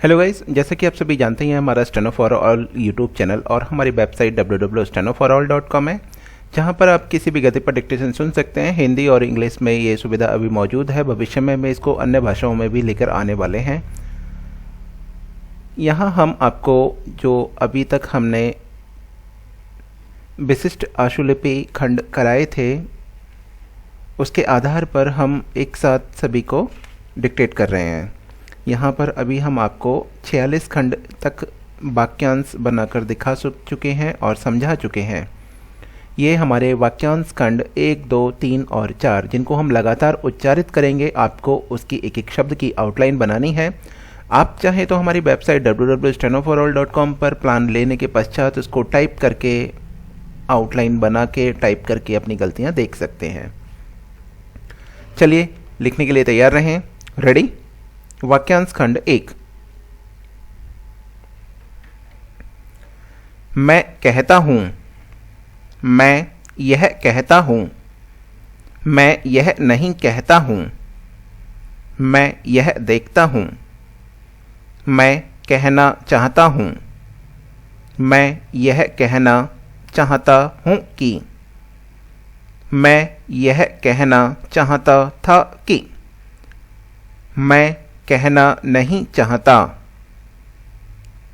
Hello guys, जैसा कि आप सभी जानते हैं हमारा steno for all YouTube channel और हमारी वेबसाइट www.stenoforall.com है, जहां पर आप किसी भी गति पर डिक्टेशन सुन सकते हैं। हिंदी और इंग्लिश में ये सुविधा अभी मौजूद है। भविष्य में मैं इसको अन्य भाषाओं में भी लेकर आने वाले हैं। यहाँ हम आपको जो अभी तक हमने विशिष्ट आशुलिपि खंड कराए थे, उसके आधार पर हम एक साथ सभी को डिक्टेट कर रहे हैं। यहाँ पर अभी हम आपको 46 खंड तक वाक्यांश बनाकर दिखा चुके हैं और समझा चुके हैं। ये हमारे वाक्यांश खंड 1, 2, 3 और 4, जिनको हम लगातार उच्चारित करेंगे। आपको उसकी एक एक शब्द की आउटलाइन बनानी है। आप चाहें तो हमारी वेबसाइट www.stenoforall.com पर प्लान लेने के पश्चात उसको टाइप करके, आउटलाइन बना के टाइप करके अपनी गलतियाँ देख सकते हैं। चलिए, लिखने के लिए तैयार रहें। रेडी? वाक्यांश खंड 1। मैं कहता हूं, मैं यह कहता हूं, मैं यह नहीं कहता हूं, मैं यह देखता हूं, मैं कहना चाहता हूं, मैं यह कहना चाहता हूं कि, मैं यह कहना चाहता था कि, मैं कहना नहीं चाहता,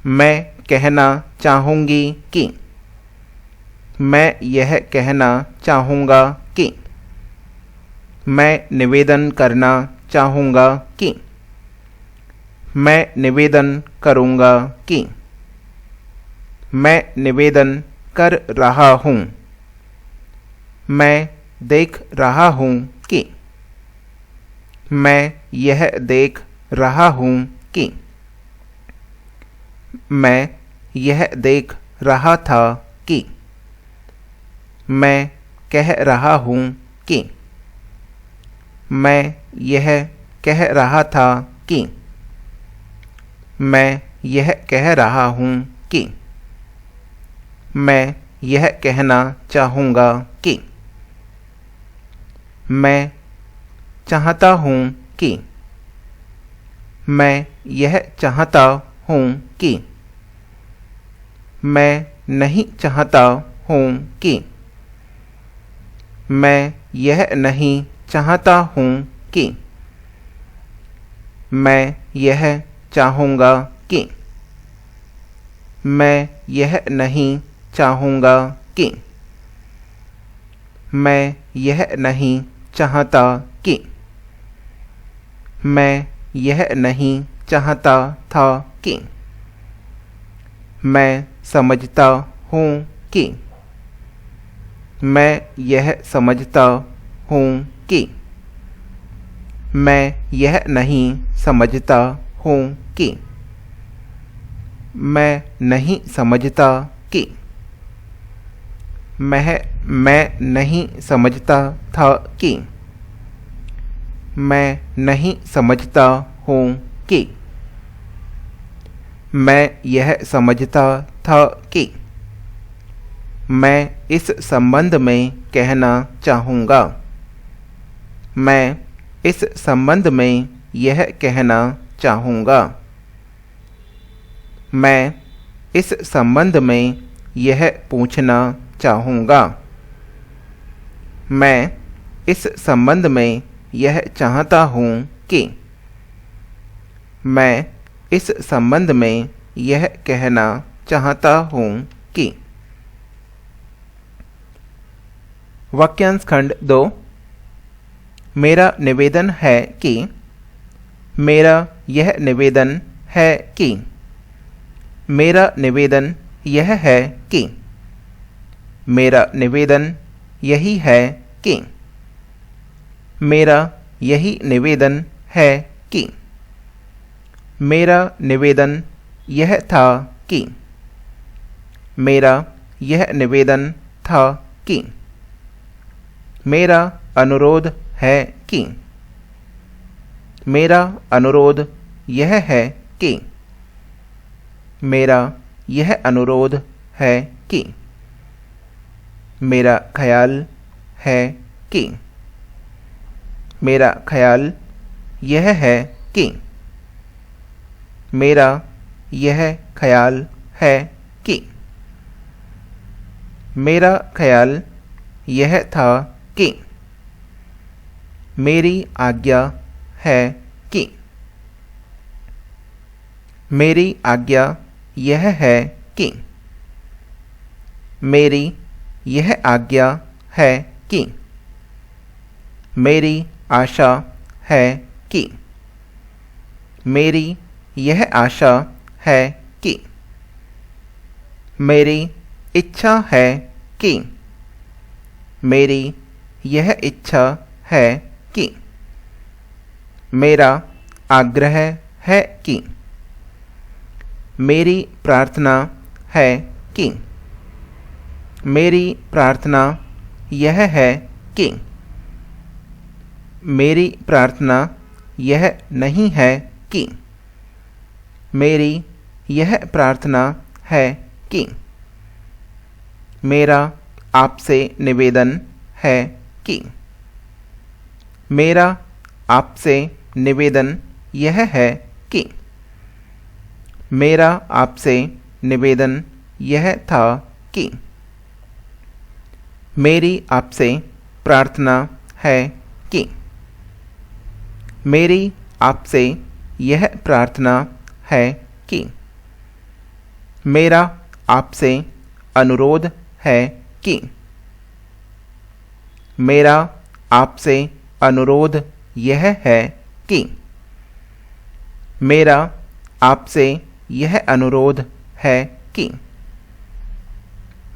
मैं कहना चाहूँगी कि, मैं यह कहना चाहूँगा कि, मैं निवेदन करना चाहूँगा कि, मैं निवेदन करूँगा कि, मैं निवेदन कर रहा हूँ, मैं देख रहा हूँ कि, मैं यह देख रहा हूँ कि, मैं यह देख रहा था कि, मैं कह रहा हूँ कि, मैं यह कह रहा था कि, मैं यह कह रहा हूँ कि, मैं यह कहना चाहूँगा कि, मैं चाहता हूँ कि, मैं यह चाहता हूँ कि, मैं नहीं चाहता हूँ कि, मैं यह नहीं चाहता हूँ कि, मैं यह चाहूँगा कि, मैं यह नहीं चाहूँगा कि, मैं यह नहीं चाहता कि, मैं यह नहीं चाहता था कि, मैं समझता हूँ कि, मैं यह समझता हूँ कि, मैं यह नहीं समझता हूँ कि, मैं नहीं समझता कि, मैं नहीं समझता था कि, मैं नहीं समझता हूँ कि, मैं यह समझता था कि, मैं इस संबंध में कहना चाहूँगा, मैं इस संबंध में यह कहना चाहूँगा, मैं इस संबंध में यह पूछना चाहूँगा, मैं इस संबंध में यह चाहता हूँ कि, मैं इस संबंध में यह कहना चाहता हूँ कि। वाक्यांश खंड 2। मेरा निवेदन है कि, मेरा यह निवेदन है कि, मेरा निवेदन यह है कि, मेरा निवेदन यही है कि, मेरा यही निवेदन है कि, मेरा निवेदन यह था कि, मेरा यह निवेदन था कि, मेरा अनुरोध है कि, मेरा अनुरोध यह है कि, मेरा यह अनुरोध है कि, मेरा ख्याल है कि, मेरा ख्याल यह है कि, मेरा यह ख्याल है कि। मेरा ख्याल यह था कि। मेरी आज्ञा है कि। मेरी आज्ञा यह है कि। मेरी यह आज्ञा है कि। मेरी आशा है कि। मेरी यह आशा है कि। मेरी इच्छा है कि। मेरी यह इच्छा है कि। मेरा आग्रह है कि। मेरी प्रार्थना है कि। मेरी प्रार्थना यह है कि। मेरी प्रार्थना यह नहीं है कि। मेरी यह प्रार्थना है कि। मेरा आपसे निवेदन है कि। मेरा आपसे निवेदन यह है कि। मेरा आपसे निवेदन यह था कि। मेरी आपसे प्रार्थना है कि। मेरी आपसे यह प्रार्थना है कि। मेरा आपसे अनुरोध है कि। मेरा आपसे अनुरोध यह है कि। मेरा आपसे यह अनुरोध है कि।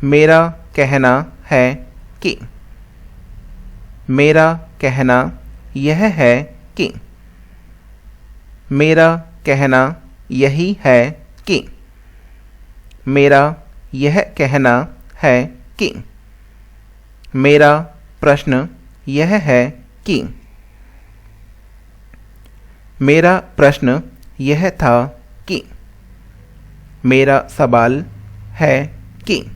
मेरा कहना है कि। मेरा कहना यह है कि। मेरा कहना यही है कि। मेरा यह कहना है कि। मेरा प्रश्न यह है कि। मेरा प्रश्न यह था कि। मेरा सवाल है कि।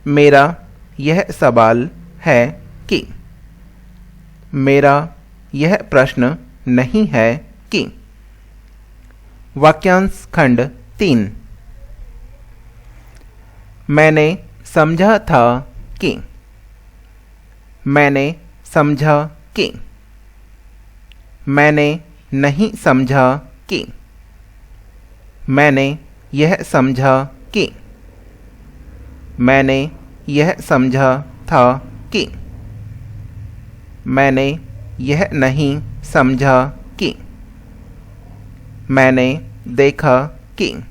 मेरा यह सवाल है कि। मेरा यह प्रश्न नहीं है कि। वाक्यांश खंड 3। मैंने समझा था कि। मैंने समझा कि। मैंने नहीं समझा कि। मैंने यह समझा कि। मैंने यह समझा था कि। मैंने यह नहीं समझा कि। मैंने देखा कि।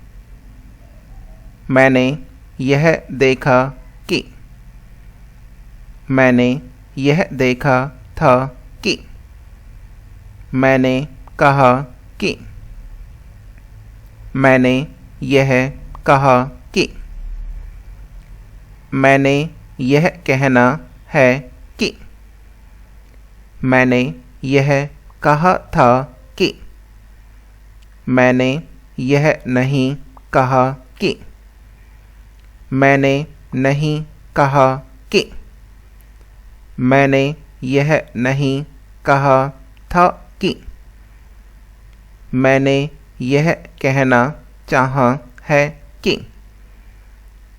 मैंने यह देखा कि। मैंने यह देखा था कि। मैंने कहा कि। मैंने यह कहा कि। मैंने यह कहना है कि। मैंने यह कहा था कि। मैंने यह नहीं कहा कि। मैंने नहीं कहा कि। मैंने यह नहीं कहा था कि। मैंने यह कहना चाहा है कि।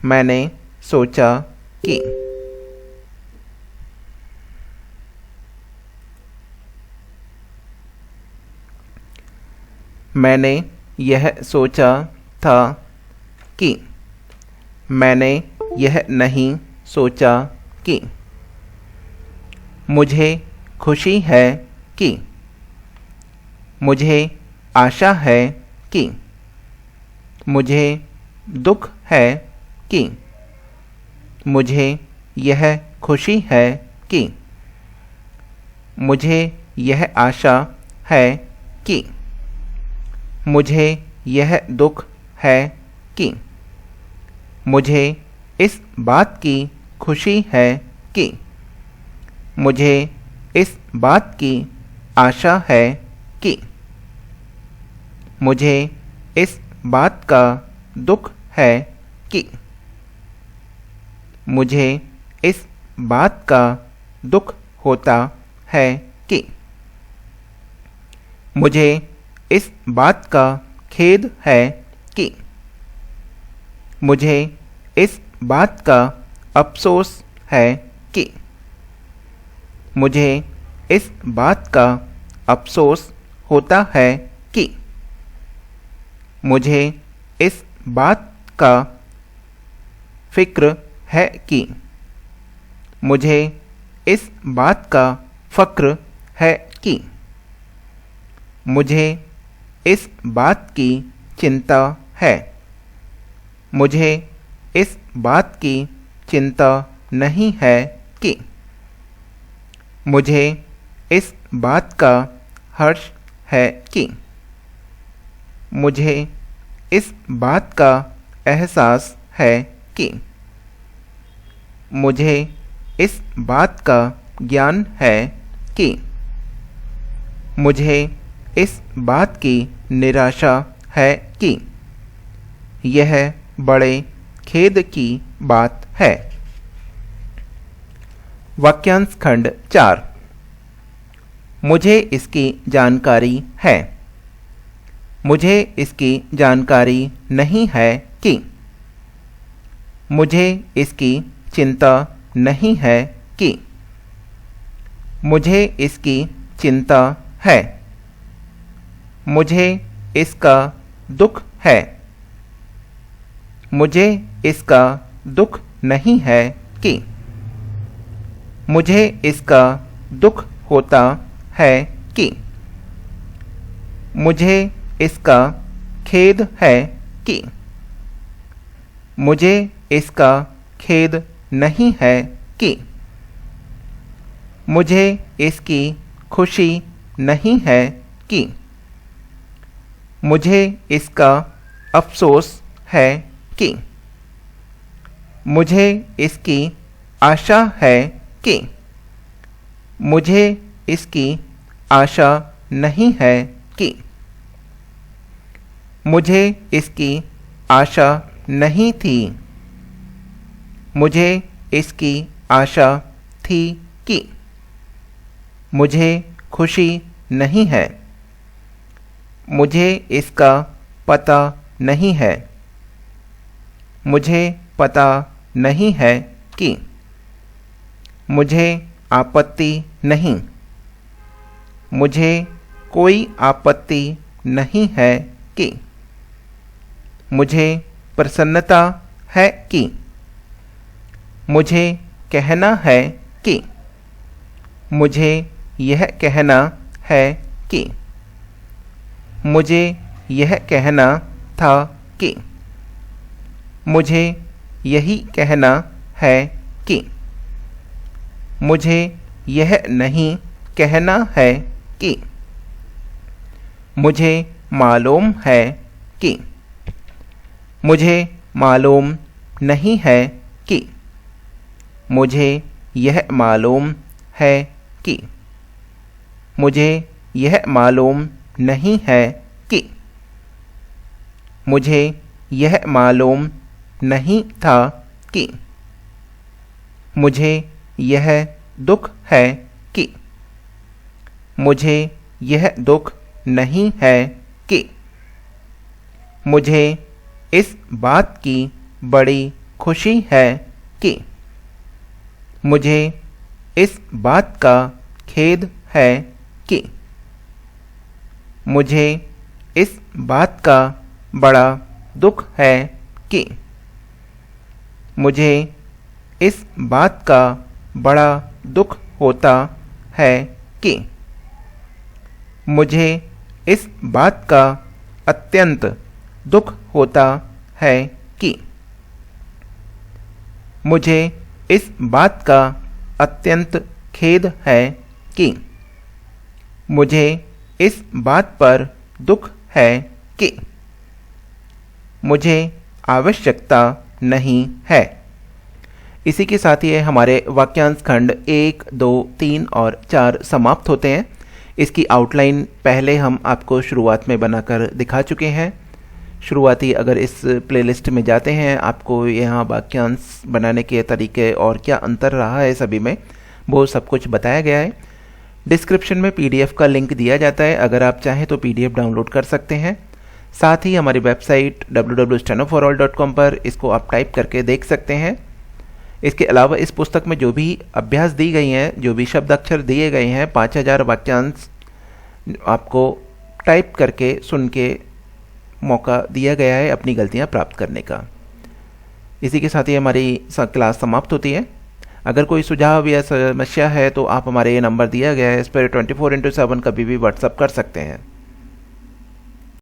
मैंने सोचा कि। मैंने यह सोचा था कि। मैंने यह नहीं सोचा कि। मुझे खुशी है कि। मुझे आशा है कि। मुझे दुख है कि। मुझे यह खुशी है कि। मुझे यह आशा है कि। मुझे यह दुख है कि। मुझे इस बात की खुशी है कि। मुझे इस बात की आशा है कि। मुझे इस बात का दुख है कि। मुझे इस बात का दुख होता है कि। मुझे इस बात का खेद है कि, मुझे इस बात का अफसोस है कि, मुझे इस बात का अफसोस होता है कि, मुझे इस बात का फ़िक्र है कि, मुझे इस बात का फ़क्र है कि, मुझे इस बात की चिंता है, मुझे इस बात की चिंता नहीं है कि, मुझे इस बात का हर्ष है कि, मुझे इस बात का एहसास है कि, मुझे इस बात का ज्ञान है कि, मुझे इस बात की निराशा है कि, यह बड़े खेद की बात है। वाक्यांश खंड 4। मुझे इसकी जानकारी है, मुझे इसकी जानकारी नहीं है कि, मुझे इसकी चिंता नहीं है कि, मुझे इसकी चिंता है, मुझे इसका दुख है, मुझे इसका दुख नहीं है कि, मुझे इसका दुख होता है कि, मुझे इसका खेद है कि, मुझे इसका खेद नहीं है कि, मुझे इसकी खुशी नहीं है कि, मुझे इसका अफसोस है कि, मुझे इसकी आशा है कि, मुझे इसकी आशा नहीं है कि, मुझे इसकी आशा नहीं थी, मुझे इसकी आशा थी कि, मुझे खुशी नहीं है, मुझे इसका पता नहीं है, मुझे पता नहीं है कि, मुझे आपत्ति नहीं, मुझे कोई आपत्ति नहीं है कि, मुझे प्रसन्नता है कि, मुझे कहना है कि, मुझे यह कहना है कि, मुझे यह कहना था कि, मुझे यही कहना है कि, मुझे यह नहीं कहना है कि, मुझे मालूम है कि, मुझे मालूम नहीं है कि, मुझे यह मालूम है कि, मुझे यह मालूम नहीं है कि, मुझे यह मालूम नहीं था कि, मुझे यह दुख है कि, मुझे यह दुख नहीं है कि, मुझे इस बात की बड़ी खुशी है कि, मुझे इस बात का खेद है कि, मुझे इस बात का बड़ा दुख है कि, मुझे इस बात का बड़ा दुख होता है कि, मुझे इस बात का अत्यंत दुख होता है कि, मुझे इस बात का अत्यंत खेद है कि, मुझे इस बात पर दुख है कि, मुझे आवश्यकता नहीं है। इसी के साथ ही हमारे वाक्यांश खंड 1, 2, 3 और 4 समाप्त होते हैं। इसकी आउटलाइन पहले हम आपको शुरुआत में बनाकर दिखा चुके हैं। शुरुआती अगर इस प्लेलिस्ट में जाते हैं, आपको यहाँ वाक्यांश बनाने के तरीके और क्या अंतर रहा है सभी में, वो सब कुछ बताया गया है। डिस्क्रिप्शन में PDF का लिंक दिया जाता है, अगर आप चाहें तो PDF डाउनलोड कर सकते हैं। साथ ही हमारी वेबसाइट www.stenoforall.com पर इसको आप टाइप करके देख सकते हैं। इसके अलावा इस पुस्तक में जो भी अभ्यास दी गई हैं, जो भी शब्द अक्षर दिए गए हैं, 5000 वाक्यांश आपको टाइप करके सुन के मौका दिया गया है अपनी गलतियां प्राप्त करने का। इसी के साथ ही हमारी क्लास समाप्त होती है। अगर कोई सुझाव या समस्या है तो आप हमारे ये नंबर दिया गया है, इस पर 24/7 कभी भी व्हाट्सअप कर सकते हैं।